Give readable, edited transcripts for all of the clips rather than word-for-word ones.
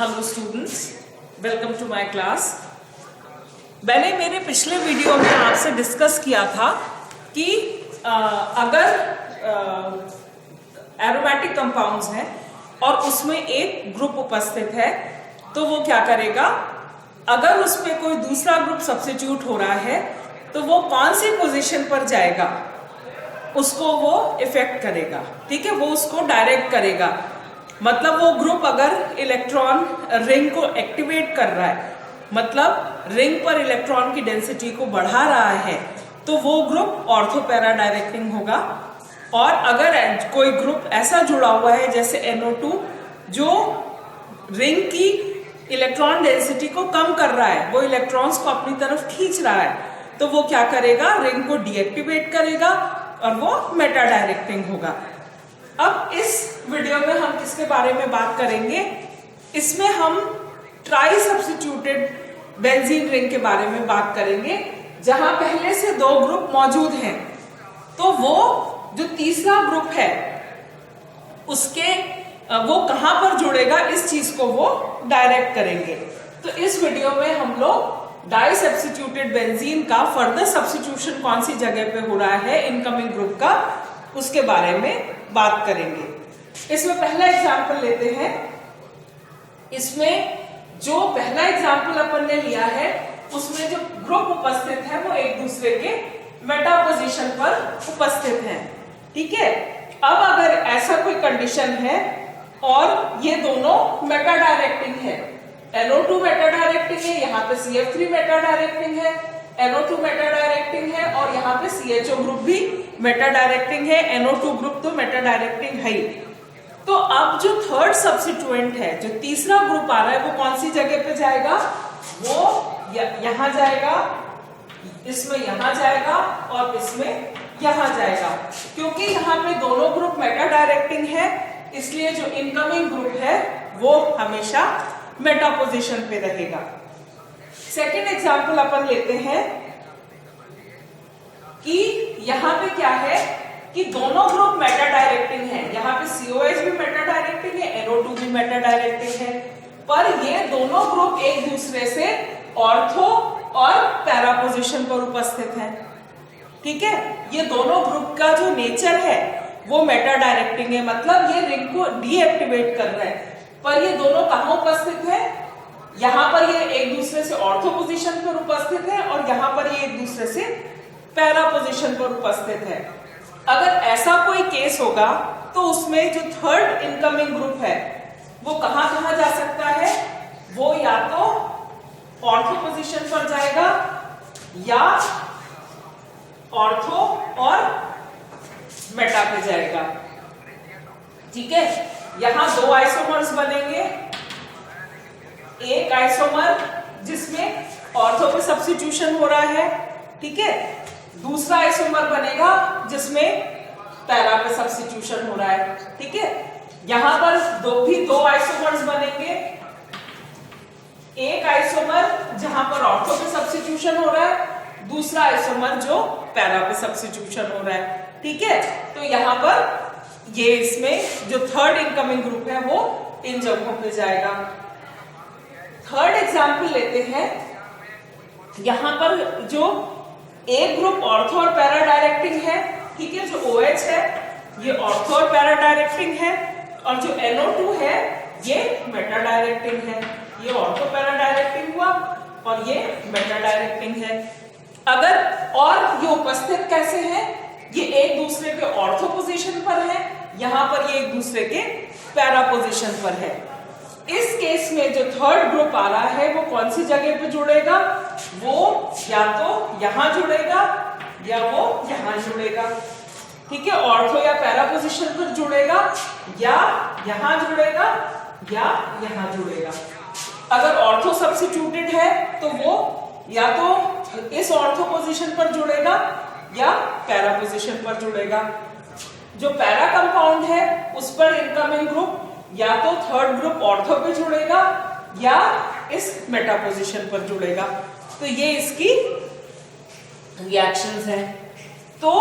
Hello students, welcome to my class. मैंने मेरे पिछले वीडियो में आपसे डिस्कस किया था कि अगर एरोमेटिक कंपाउंड्स हैं और उसमें एक ग्रुप उपस्थित है तो वो क्या करेगा। अगर उसमें कोई दूसरा ग्रुप सब्स्टिट्यूट हो रहा है तो वो कौन सी पोजीशन पर जाएगा उसको वो इफेक्ट करेगा। ठीक है, वो उसको डायरेक्ट करेगा। मतलब वो ग्रुप अगर इलेक्ट्रॉन रिंग को एक्टिवेट कर रहा है, मतलब रिंग पर इलेक्ट्रॉन की डेंसिटी को बढ़ा रहा है, तो वो ग्रुप ऑर्थो पैरा डायरेक्टिंग होगा। और अगर कोई ग्रुप ऐसा जुड़ा हुआ है जैसे NO2 जो रिंग की इलेक्ट्रॉन डेंसिटी को कम कर रहा है, वो इलेक्ट्रॉन्स को अपनी तरफ खींच रहा है, तो वो क्या करेगा, रिंग को डीएक्टिवेट करेगा और वो मेटा डायरेक्टिंग होगा। अब इस वीडियो में हम किसके बारे में बात करेंगे, इसमें हम ट्राई सब्स्टिट्यूटेड बेंजीन रिंग के बारे में बात करेंगे, जहां पहले से दो ग्रुप मौजूद हैं। तो वो जो तीसरा ग्रुप है उसके वो कहां पर जुड़ेगा, इस चीज को वो डायरेक्ट करेंगे। तो इस वीडियो में हम लोग डाई सब्स्टिट्यूटेड बेंजीन का फर्दर सब्स्टिट्यूशन कौन सी जगह पे हो रहा है इनकमिंग ग्रुप का, उसके बारे में बात करेंगे। इसमें पहला एग्जांपल लेते हैं। इसमें जो पहला एग्जांपल अपन ने लिया है उसमें जो ग्रुप उपस्थित है वो एक दूसरे के मेटा पोजीशन पर उपस्थित हैं। ठीक है, अब अगर ऐसा कोई कंडीशन है और ये दोनों मेटा डायरेक्टिंग है, NO2 मेटा डायरेक्टिंग है, यहाँ पे CF3 मेटा डायरेक्टिंग है, NO2 मेटा डायरेक्टिंग है और यहाँ पे CHO ग्रुप भी मेटा डायरेक्टिंग है, NO2 ग्रुप तो मेटा डायरेक्टिंग है ही। तो अब जो थर्ड सब्स्टिट्यूएंट है, जो तीसरा ग्रुप आ रहा है, वो कौन सी जगह पे जाएगा, वो यहां जाएगा, इसमें यहां जाएगा और इसमें यहां जाएगा। क्योंकि यहाँ पे दोनों ग्रुप मेटा डायरेक्टिंग है, इसलिए जो इनकमिंग ग्रुप है वो हमेशा मेटा पोजीशन पे रहेगा। सेकेंड एग्जाम्पल अपन लेते हैं कि यहाँ पे क्या है कि दोनों ग्रुप मेटा डायरेक्टिंग है। यहाँ पे COH भी मेटा डायरेक्टिंग है, NO2 भी मेटा डायरेक्टिंग है, पर ये दोनों ग्रुप एक दूसरे से ऑर्थो और पैरा पोजीशन पर उपस्थित हैं। ठीक है, ये दोनों ग्रुप का जो नेचर है वो मेटा डायरेक्टिंग है, मतलब ये रिंग को डीएक्टिवेट कर रहा है। पर ये दोनों कहाँ उपस्थित है, यहाँ पर ये एक दूसरे से ऑर्थो पोजीशन पर उपस्थित है और यहाँ पर ये एक दूसरे से पैरा पोजीशन पर उपस्थित है। अगर ऐसा कोई केस होगा तो उसमें जो थर्ड इनकमिंग ग्रुप है वो कहां कहां जा सकता है, वो या तो ऑर्थो पोजीशन पर जाएगा या ऑर्थो और मेटा पे जाएगा। ठीक है, यहां दो आइसोमर्स बनेंगे, एक आइसोमर जिसमें ऑर्थो पे सब्स्टिट्यूशन हो रहा है, ठीक है, दूसरा आइसोमर बनेगा जिसमें पैरा पे सब्स्टिट्यूशन हो रहा है। ठीक है, यहां पर दो आइसोमर्स बनेंगे, एक आइसोमर जहां पर ऑर्थो पे सब्स्टिट्यूशन हो रहा है, दूसरा आइसोमर जो पैरा पे सब्स्टिट्यूशन हो रहा है। ठीक है, तो यहां पर ये इसमें जो थर्ड इनकमिंग ग्रुप है वो इन जगहों पे जाएगा। थर्ड एग्जाम्पल लेते हैं। यहां पर जो एक ग्रुप ऑर्थो और पैरा डायरेक्टिंग है, ठीक है, जो OH है ये ऑर्थो और पैरा डायरेक्टिंग है और जो NO2 है ये मेटा डायरेक्टिंग है। ये ऑर्थो पैरा डायरेक्टिंग हुआ और ये मेटा डायरेक्टिंग है। अगर और ये उपस्थित कैसे हैं, ये एक दूसरे के ऑर्थो पोजीशन पर है, यहां पर ये एक दूसरे के पैरा पोजीशन पर है। इस केस में जो थर्ड ग्रुप आ रहा है वो कौन सी जगह पे जुड़ेगा, वो या तो यहां जुड़ेगा या वो यहां जुड़ेगा। ठीक है, ऑर्थो या पैरा पोजीशन पर जुड़ेगा या यहां जुड़ेगा या यहां जुड़ेगा। अगर ऑर्थो सब्स्टिट्यूटेड है तो वो या तो इस ऑर्थो पोजीशन पर जुड़ेगा या पैरा पोजीशन पर जुड़ेगा। जो पैरा कंपाउंड है उस पर इनकमिंग ग्रुप या तो थर्ड ग्रुप ऑर्थो पे जुड़ेगा या इस मेटा पोजीशन पर जुड़ेगा। तो ये इसकी रिएक्शंस हैं। तो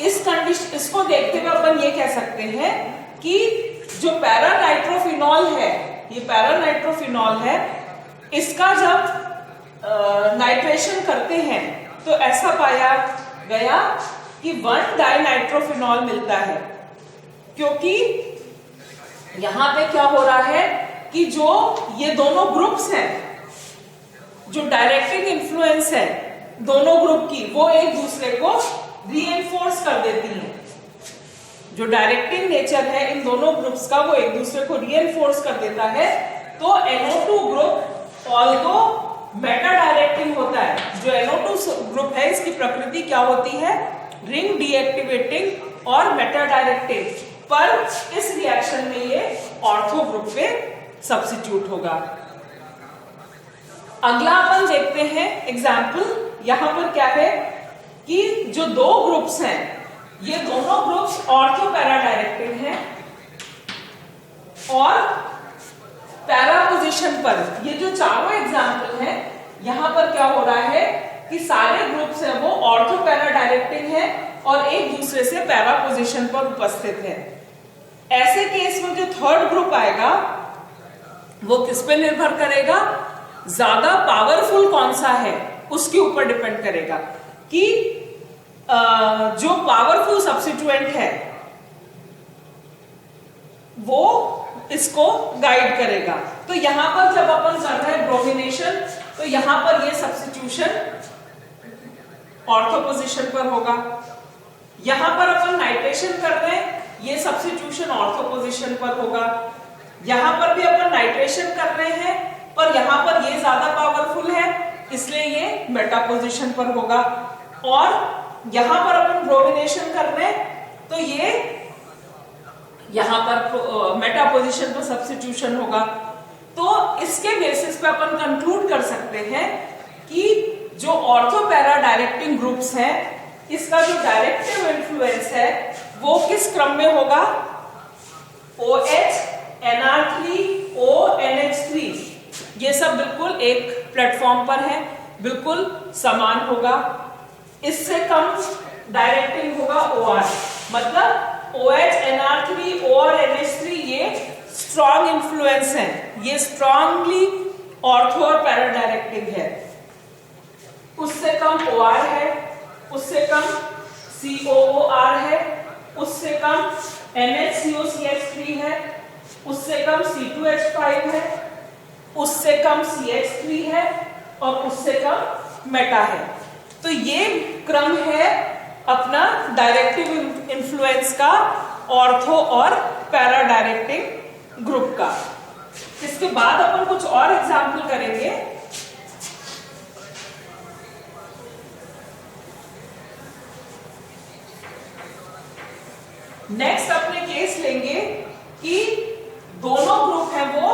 इस कंडीशन, इसको देखते हुए अपन ये कह सकते हैं कि जो पैरा नाइट्रोफिनॉल है ये पैरा नाइट्रोफिनॉल है, इसका जब नाइट्रेशन करते हैं तो ऐसा पाया गया कि 1 डाइनाइट्रोफिनॉल मिलता है, क्योंकि यहां पे क्या हो रहा है कि जो ये दोनों ग्रुप्स हैं, जो डायरेक्टिंग इन्फ्लुएंस है दोनों ग्रुप की, वो एक दूसरे को रीइंफोर्स कर देती हैं। जो डायरेक्टिंग नेचर है इन दोनों ग्रुप्स का, वो एक दूसरे को रीइंफोर्स कर देता है। तो NO2 group although Meta directing होता है, जो NO2 ग्रुप है इसकी प्रकृति क्या होती है, रिंग डीएक्टिवेटिंग और मेटा डायरेक्टिंग, पर इस रिएक्शन में ये ऑर्थो ग्रुप पे सब्स्टिट्यूट होगा। अगला अपन देखते हैं एग्जाम्पल। यहां पर क्या है कि जो दो ग्रुप्स हैं, ये दोनों ग्रुप्स ऑर्थो पैरा डायरेक्टिंग हैं और पैरा पोजीशन पर ये जो चारों एग्जाम्पल हैं, यहां पर क्या हो रहा है कि सारे ग्रुप्स हैं वो ऑर्थो पैरा डायरेक्टिंग है और एक दूसरे से पैरा पोजीशन पर उपस्थित है। ऐसे केस में जो थर्ड ग्रुप आएगा वो किस पे निर्भर करेगा, ज्यादा पावरफुल कौन सा है उसके ऊपर डिपेंड करेगा कि जो पावरफुल सब्स्टिट्यूएंट है वो इसको गाइड करेगा। तो यहां पर जब अपन कर रहे हैं ब्रोमिनेशन, तो यहां पर ये सब्स्टिट्यूशन ऑर्थो पोजीशन पर होगा। यहां पर अपन नाइट्रेशन कर रहे हैं, ये सब्स्टिट्यूशन ऑर्थो पोजीशन पर होगा। यहां पर भी अपन नाइट्रेशन कर रहे हैं, पर यहां पर ये ज्यादा पावरफुल है इसलिए ये मेटा पोजीशन पर होगा। और यहां पर अपन ब्रोमिनेशन कर रहे हैं तो ये यहां पर मेटा पोजीशन पर सब्स्टिट्यूशन होगा। तो इसके बेसिस पे अपन कंक्लूड कर सकते हैं कि जो ऑर्थो पैरा डायरेक्टिंग ग्रुप्स हैं, इसका जो डायरेक्टिव इन्फ्लुएंस है वो किस क्रम में होगा, OH, NR3, O, NH3, ये सब बिल्कुल एक प्लेटफॉर्म पर है, बिल्कुल समान होगा। इससे कम डायरेक्टिंग होगा OR, मतलब OH, NR3, O और NH3 ये स्ट्रॉन्ग इन्फ्लुएंस है, ये स्ट्रॉन्गली ऑर्थो और पैरा डायरेक्टिंग है। उससे कम OR है, उससे कम COOR है, उससे कम NHCOCH3 है, उससे कम C2H5 है, उससे कम CH3 है और उससे कम मेटा है। तो ये क्रम है अपना डायरेक्टिव इन्फ्लुएंस का ऑर्थो और पैरा डायरेक्टिंग ग्रुप का। इसके बाद अपन कुछ और एग्जाम्पल करेंगे। नेक्स्ट अपने केस लेंगे कि दोनों ग्रुप है वो,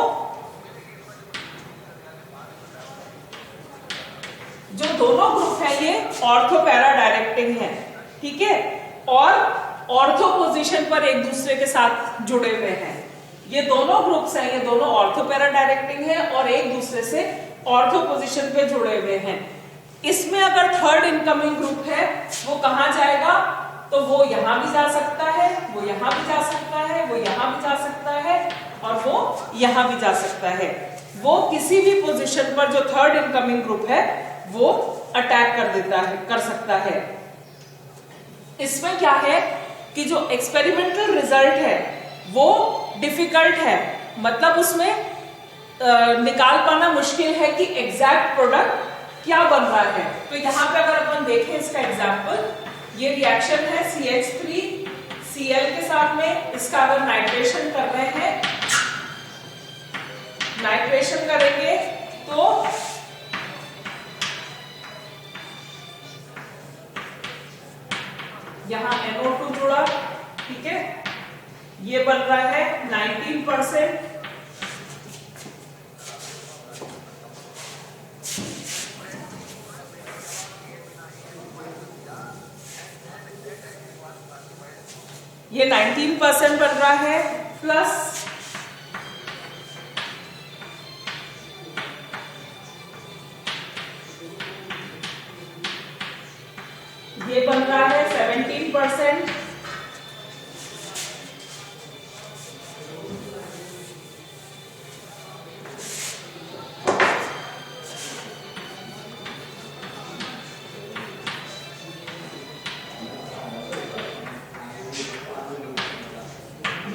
जो दोनों ग्रुप है ये ऑर्थो पैरा डायरेक्टिंग है, ठीक है, और ऑर्थो पोजीशन पर एक दूसरे के साथ जुड़े हुए हैं। ये दोनों ग्रुप्स हैं, ये दोनों ऑर्थो पैरा डायरेक्टिंग है और एक दूसरे से ऑर्थो पोजीशन पे जुड़े हुए हैं। इसमें अगर थर्ड इनकमिंग ग्रुप है वो कहां जाएगा, तो वो यहां भी जा सकता है, वो यहां भी जा सकता है, वो यहां भी जा सकता है और वो यहां भी जा सकता है। वो किसी भी पोजीशन पर जो थर्ड इनकमिंग ग्रुप है वो अटैक कर देता है, कर सकता है। इसमें क्या है कि जो एक्सपेरिमेंटल रिजल्ट है वो डिफिकल्ट है, मतलब उसमें निकाल पाना मुश्किल है कि एग्जैक्ट प्रोडक्ट क्या बन रहा है। तो यहां पे अगर अपन देखें इसका एग्जांपल, ये रिएक्शन है CH3Cl के साथ में। इसका अगर नाइट्रेशन कर रहे हैं, नाइट्रेशन करेंगे तो यहां NO2 जुड़ा, ठीक है, ये बन रहा है 19%। ये 19% बन रहा है, प्लस ये बन रहा है 17%,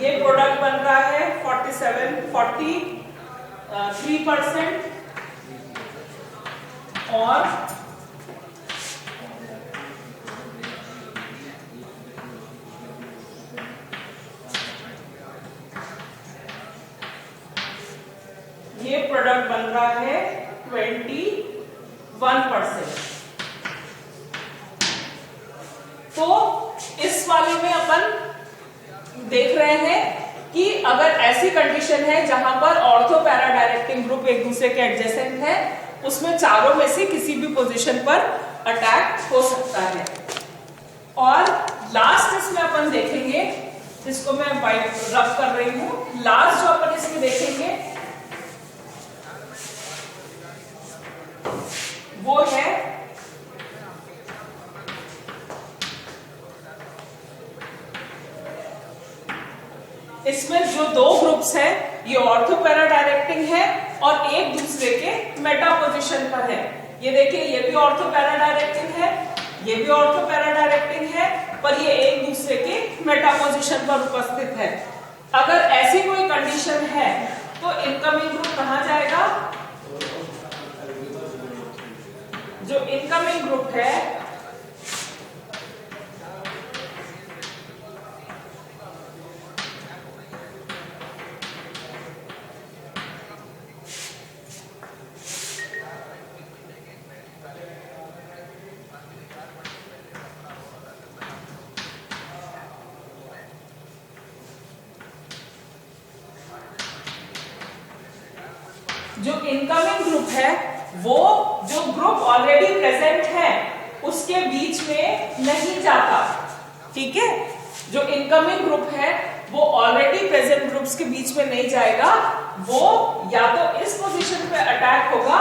ये प्रोडक्ट बन रहा है 43% और ये प्रोडक्ट बन रहा है 21%। तो इस वाले में अपन देख रहे हैं कि अगर ऐसी कंडीशन है जहां पर ऑर्थो पैरा डायरेक्टिंग ग्रुप एक दूसरे के एडजेसेंट है, उसमें चारों में से किसी भी पोजीशन पर अटैक हो सकता है। और लास्ट इसमें अपन देखेंगे, जिसको मैं वाइट रफ कर रही हूं, लास्ट जो अपन इसमें देखेंगे वो है इसमें जो दो ग्रुप्स हैं, ये ऑर्थो पैरा डायरेक्टिंग है और एक दूसरे के मेटा पोजीशन पर है। ये देखिए, ये भी ऑर्थो पैरा डायरेक्टिंग है, ये भी ऑर्थो पैरा डायरेक्टिंग है, पर ये एक दूसरे के मेटा पोजीशन पर उपस्थित है। अगर ऐसी कोई कंडीशन है तो इनकमिंग ग्रुप कहां जाएगा? जो इनकमिंग ग्रुप है जो इनकमिंग ग्रुप है वो जो ग्रुप ऑलरेडी प्रेजेंट है उसके बीच में नहीं जाता। ठीक है, जो इनकमिंग ग्रुप है वो ऑलरेडी प्रेजेंट ग्रुप्स के बीच में नहीं जाएगा, वो या तो इस पोजीशन पे अटैक होगा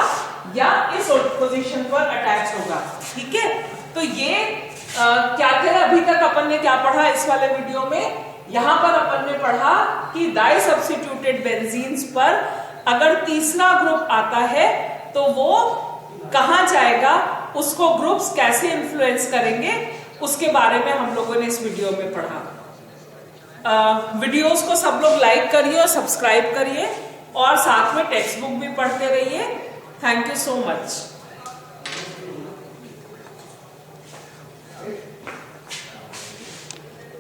या इस पोजीशन पर अटैच होगा। ठीक है, तो ये क्या थे अभी तक अपन ने क्या पढ़ा इस वाले वीडियो में? यहां पर अपन ने पढ़ा कि डाई सब्स्टिट्यूटेड बेंजीन्स पर अगर तीसरा ग्रुप आता है तो वो कहां जाएगा, उसको ग्रुप्स कैसे इन्फ्लुएंस करेंगे, उसके बारे में हम लोगों ने इस वीडियो में पढ़ा। वीडियोस को सब लोग लाइक करिए और सब्सक्राइब करिए और साथ में टेक्स्ट बुक भी पढ़ते रहिए। Thank you so much.